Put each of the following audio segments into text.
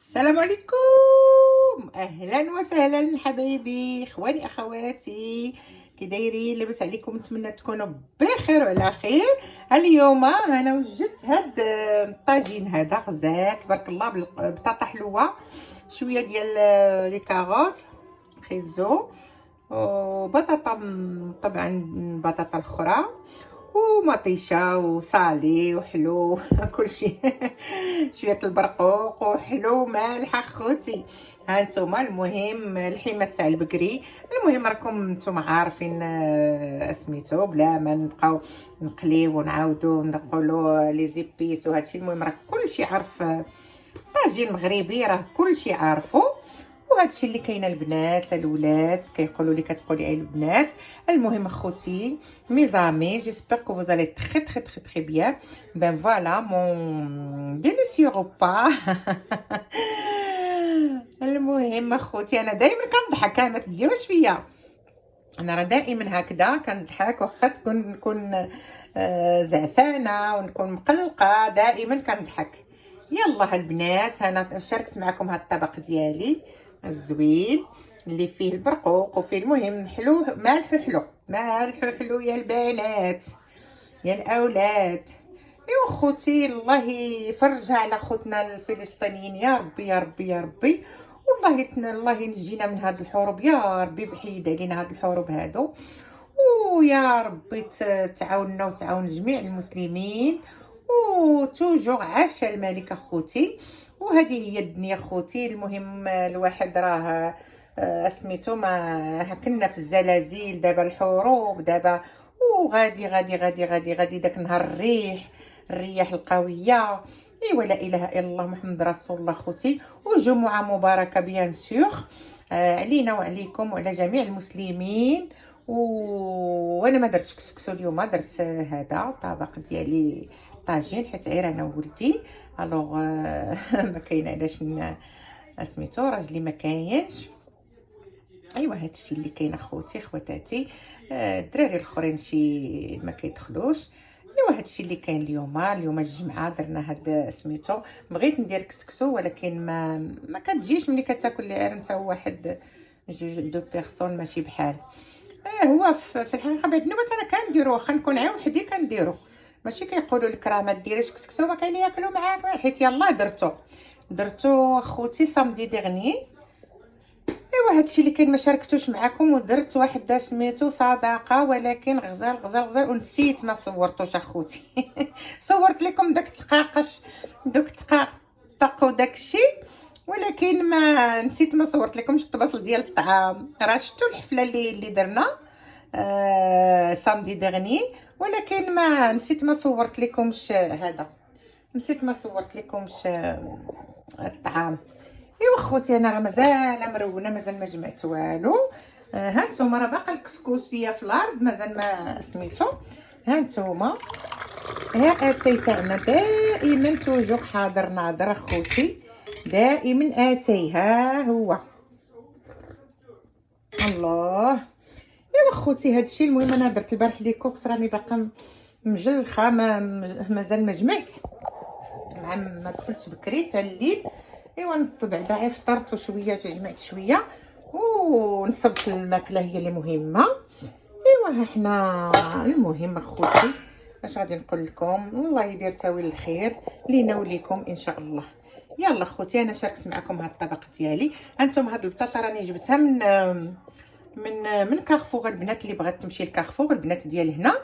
السلام عليكم. اهلا وسهلا حبايبي اخواني اخواتي، كي دايرين؟ لاباس عليكم؟ نتمنى تكونوا بخير وعلى خير. اليوم انا وجدت هاد الطاجين هذا غزال تبارك الله بالبطاطا حلوه، شويه ديال لي كاروت خيزو وبطاطا طبعا بطاطا الاخرى ومطيشه وصالي وحلو كلشي شويه البرقوق وحلو مالح اخوتي. ها نتوما المهم الحيمه تاع البقري. المهم راكم نتوما عارفين سميتو بلا ما نبقاو نقليو ونعاودو نقولوا لي زيبيس وهادشي. المهم راه كلشي عارف، طاجين مغربي راه كلشي عارفو. وهادشي اللي كاينه البنات الولاد كيقولوا لي كتقولي على البنات. المهم اخوتي ميزامي جيسبر كو فوز الي تري تري تري تري بيان. بن فوالا مون ديليسيو روبا. المهم اخوتي انا دائما كنضحك، ما تديوش فيا، انا راه دائما هكذا كنضحك واخا نكون زعفانه ونكون مقلقه، دائما كنضحك. يلا البنات انا شاركت معكم هذا الطبق ديالي الزوين اللي فيه البرقوق وفيه المهم حلو مالح حلو مالح حلو يا البنات يا الاولاد. ايوا خوتي الله يفرجها على خوتنا الفلسطينيين يا ربي يا ربي يا ربي. والله الله ينجينا من هاد الحروب يا ربي، بحيد علينا هاد الحروب هادو، ويا ربي تعاوننا وتعاون جميع المسلمين. وتوجور عاش الملك اخوتي. وهذه هي الدنيا اخوتي. المهم الواحد راه سميتو ما كنا في الزلازل، دابا الحروب دابا وغادي غادي غادي غادي غادي داك نهار الرياح القويه. ايوا لا اله الا الله محمد رسول الله خوتي. وجمعه مباركه بيان سور علينا وعليكم وعلى جميع المسلمين. وانا ما درتش كسكسو اليوم، درت هذا طبق ديالي طاجين حيت غير انا وولدي. الوغ ما كاين علاش سميتو راجلي ما كاينش. ايوا هادشي اللي كاين اخوتي خواتاتي. الدراري الاخرين شي ما كيدخلوش. ايوا هادشي اللي كاين اليوم الجمعه درنا هاد سميتو. بغيت ندير كسكسو ولكن ما كتجيش ملي كتاكل غير انت وواحد جوج دو بيرسون ماشي بحال. هو في الحقيقه بعد النوبات انا كنديرو واخا نكون عا وحدي كنديرو، ماشي كيقولوا لك راه ما ديريش كسكسو ما كاين ياكلوا معاك، حيت يلاه درتو اخوتي سامدي ديغني. ايوا هادشي اللي كاين ما شاركتوش معكم. ودرت واحد سميتو صداقه ولكن غزال غزال غزال ونسيت ما صورتوش اخوتي. صورت لكم داك التقاقش دوك التقاق وداكشي، ولكن ما نسيت ما صورت لكمش الطباصل ديال الطعام. راه شفتوا الحفله اللي درنا سامدي دغني، ولكن ما نسيت ما صورت لكمش هذا، نسيت ما صورت لكمش الطعام. ايوا خوتي انا راه مازال مرونه، مازال ما جمعت والو. ها نتوما راه باقا الكسكسيه في الارض مازال ما سميتو. ها نتوما ها اتاي تاعنا دائما توجور حاضر ناظر اخوتي، دائما اتاي ها هو. الله ايوا خوتي هادشي. المهم انا درت البارح لي كورس راني باقا مجلخه مازال ما جمعت، ما دخلتش بكري حتى الليل. ايوا بعدا فطرت وشويه جمعت شويه ونصبت الماكله هي اللي مهمه. ايوا ها حنا المهم اخوتي اش غادي نقول لكم، الله يدير تاويل الخير لينا وليكم ان شاء الله. يلا اخوتي انا شاركت معكم هذا الطبق ديالي. هانتوما هاد البطاطا راني جبتها من كارفور. البنات اللي بغات تمشي لكارفور، البنات ديال هنا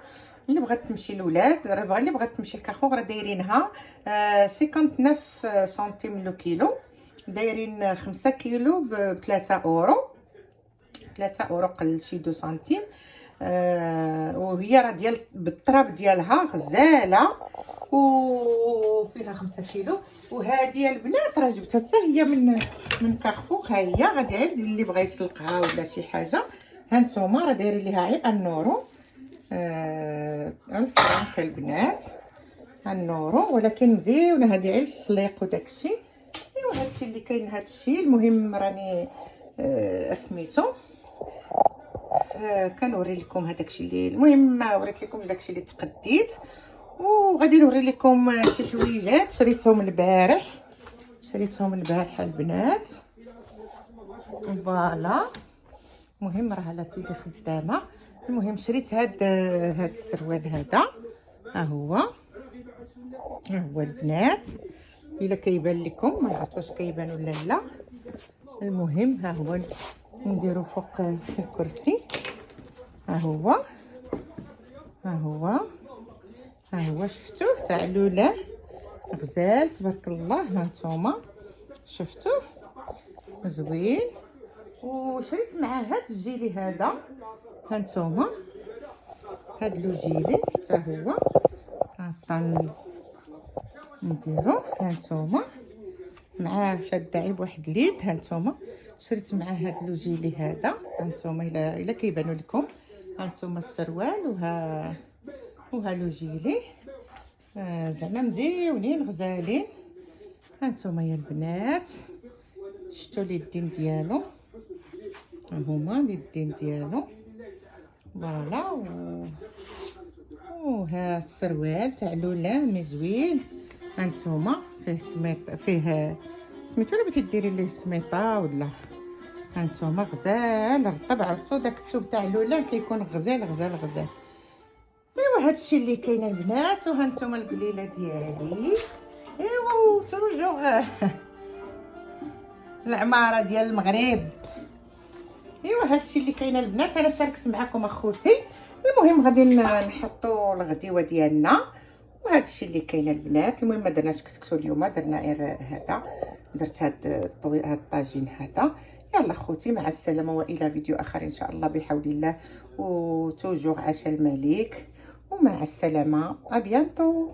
اللي بغات تمشي لولاد، اللي بغات تمشي لكارفور راه دايرينها 59 سنتيم لو كيلو، دايرين 5 كيلو ب 3 اورو، 3 اورو قل شي 2 سنتيم. وهي راه ديال بالطراب ديالها غزاله وفيها 5 كيلو. وهذه البنات راه جبتها حتى هي من كارفور. ها هي غادي عاد اللي بغى يسلقها ولا شي حاجه. هانتوما راه دايرين ليها غير النورو الفرنك البنات النورو، ولكن مزيونه هذه غير السليق وداكشي. ايوا هادشي اللي كاين هادشي. المهم راني سميتو كنوري لكم هذاك الشيء اللي المهم ما وريت لكم داك الشيء اللي تقديت. وغادي نوري لكم شي حويجات شريتهم البارح، شريتهم البارحه البنات. فوالا المهم راه لاتي لي خدامه. المهم شريت هاد السروال هذا، ها هو البنات. الا كيبان لكم، ما عرفتش كيبان ولا لا. المهم ها هو نديرو فوق الكرسي. ها هو شفتوه تاع لولا غزال تبارك الله. ها نتوما شفتوه زوين. وشريت معاه هاد الجيلي هذا، ها نتوما هاد لو جيلي حتى هو نديرو. ها نتوما معاه شاد عيب واحد اليد. ها نتوما شريت معاه هاد لو جيلي هذا. ها نتوما الا كيبانوا لكم، ها نتوما السروال وها لو جيلي. زعما مزيونين غزالين. ها نتوما يا البنات شفتوا اليدين ديالو، هما اليدين ديالو. فوالا وها السروال تاع لولا مزوين. هانتوما فيه سميط، فيه سميتو ولا بغيتي ديري ليه سميطه ولا. هانتوما غزال رطب. عرفتو داك الثوب تاع لولا كيكون غزال غزال غزال. ايوا هادشي اللي كاين البنات. وهانتوما البليله ديالي. ايوا توجور العماره ديال المغرب. ايوا هادشي اللي كاين البنات. انا شاركت معكم اخوتي. المهم غادي نحطوا الغديوه ديالنا وهادشي اللي كاين البنات. المهم ما درناش كسكسو اليوم، درنا غير هذا. درت هاد الطاجين هذا. يلا اخوتي مع السلامه، والى فيديو اخر ان شاء الله بحول الله. وتوجور عشاء الملك. ومع السلامه، ابيانتو.